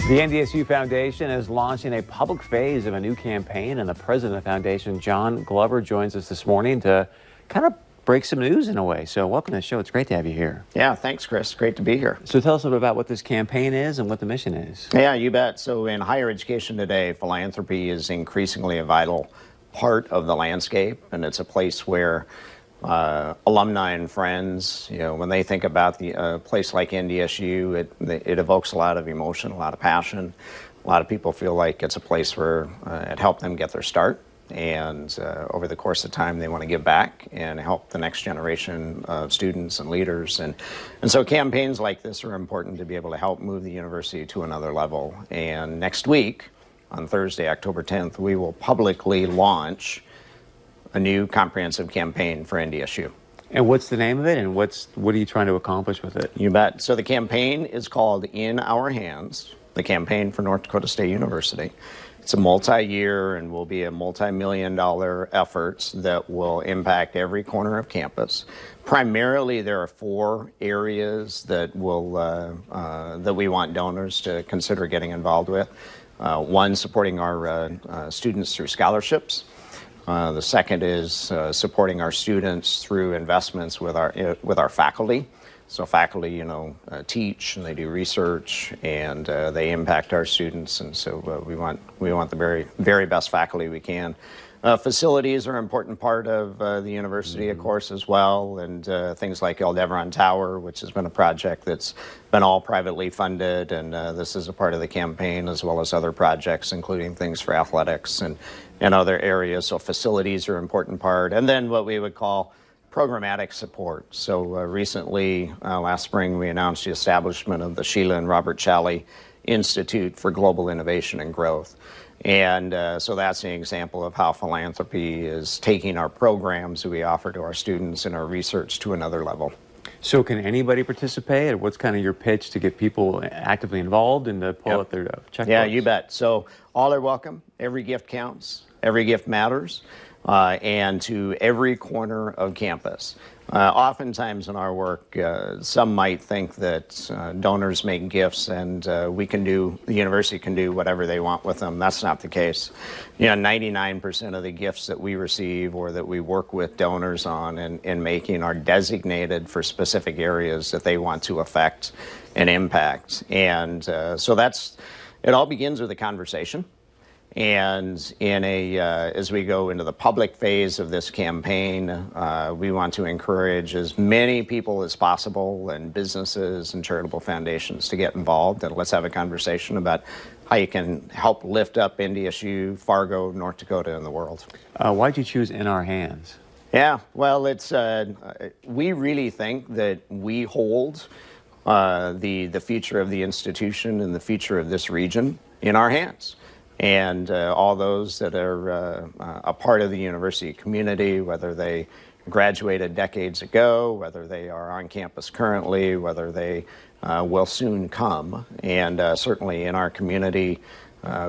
The NDSU Foundation is launching a public phase of a new campaign, and the president of the foundation, John Glover, joins us this morning to kind of break some news in a way. So welcome to the show. It's great to have you here. Yeah, thanks, Chris. Great to be here. So tell us a little bit about what this campaign is and what the mission is. Yeah, you bet. So in higher education today, philanthropy is increasingly a vital part of the landscape, and it's a place where alumni and friends, when they think about the place like NDSU, it evokes a lot of emotion, a lot of passion. A lot of people feel like it's a place where it helped them get their start. And over the course of time, they want to give back and help the next generation of students and leaders. And so campaigns like this are important to be able to help move the university to another level. And next week, on Thursday, October 10th, we will publicly launch a new comprehensive campaign for NDSU. And what's the name of it, and what are you trying to accomplish with it? You bet. So the campaign is called In Our Hands, the campaign for North Dakota State University. It's a multi-year and will be a multi-million-dollar effort that will impact every corner of campus. Primarily, there are 4 areas that that we want donors to consider getting involved with. One, supporting our students through scholarships. The second is supporting our students through investments with our faculty. So faculty, teach and they do research and they impact our students, and so we want the very, very best faculty we can. Facilities are an important part of the university, of course, as well, and things like Aldeveron Tower, which has been a project that's been all privately funded, and this is a part of the campaign, as well as other projects, including things for athletics and other areas. So facilities are an important part, and then what we would call programmatic support. So recently, last spring, we announced the establishment of the Sheila and Robert Challey Institute for Global Innovation and Growth. And so that's an example of how philanthropy is taking our programs that we offer to our students and our research to another level. So can anybody participate? Or what's kind of your pitch to get people actively involved and to pull out their checkbooks? Yeah, you bet. So all are welcome. Every gift counts. Every gift matters. And to every corner of campus. Oftentimes in our work, some might think that donors make gifts and the university can do whatever they want with them. That's not the case. 99% of the gifts that we receive or that we work with donors on in making are designated for specific areas that they want to affect and impact. And so it all begins with a conversation. And as we go into the public phase of this campaign, we want to encourage as many people as possible and businesses and charitable foundations to get involved. And let's have a conversation about how you can help lift up NDSU, Fargo, North Dakota, and the world. Why'd you choose In Our Hands? Yeah, well, we really think that we hold the future of the institution and the future of this region in our hands. And all those that are a part of the university community, whether they graduated decades ago, whether they are on campus currently, whether they will soon come, and certainly in our community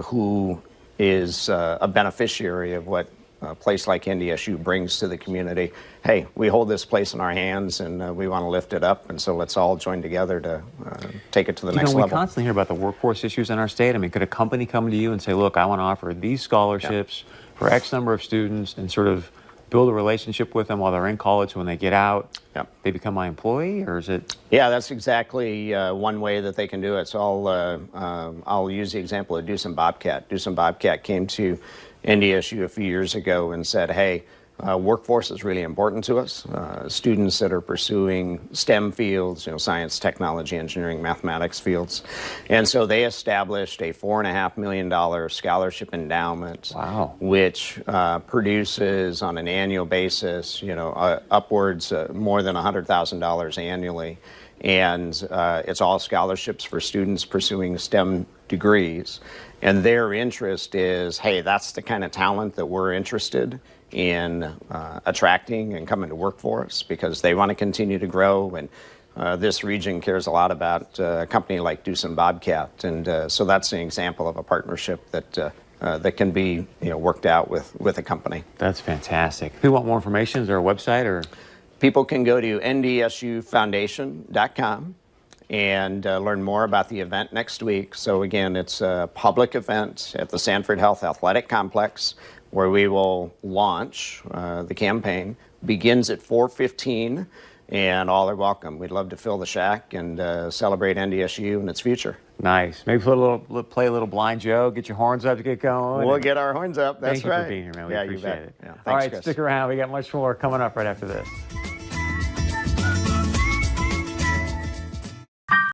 who is a beneficiary of what a place like NDSU brings to the community. Hey, we hold this place in our hands and we want to lift it up, and so let's all join together to take it to the next level. We constantly hear about the workforce issues in our state. I mean, could a company come to you and say, look, I want to offer these scholarships for X number of students, and sort of build a relationship with them while they're in college, so when they get out, they become my employee, or is it? Yeah, that's exactly one way that they can do it. So I'll use the example of Deuce and Bobcat. Deuce and Bobcat came to NDSU a few years ago and said, hey, workforce is really important to us. Students that are pursuing STEM fields, science, technology, engineering, mathematics fields. And so they established a $4.5 million scholarship endowment, which produces on an annual basis, upwards more than $100,000 annually. And it's all scholarships for students pursuing STEM degrees. And their interest is, hey, that's the kind of talent that we're interested in attracting and coming to work for us, because they want to continue to grow. And this region cares a lot about a company like Deuce and Bobcat. And so that's an example of a partnership that can be worked out with a company. That's fantastic. If you want more information, is there a website or? People can go to ndsUfoundation.com and learn more about the event next week. So again, it's a public event at the Sanford Health Athletic Complex where we will launch the campaign. Begins at 4:15, and all are welcome. We'd love to fill the shack and celebrate NDSU and its future. Nice. Maybe play a little Blind Joe, get your horns up to get going. We'll get our horns up. That's Thank you right. for being here, man. We yeah, appreciate you bet. it. Yeah, thanks, All right, Chris. stick around. We got much more coming up right after this.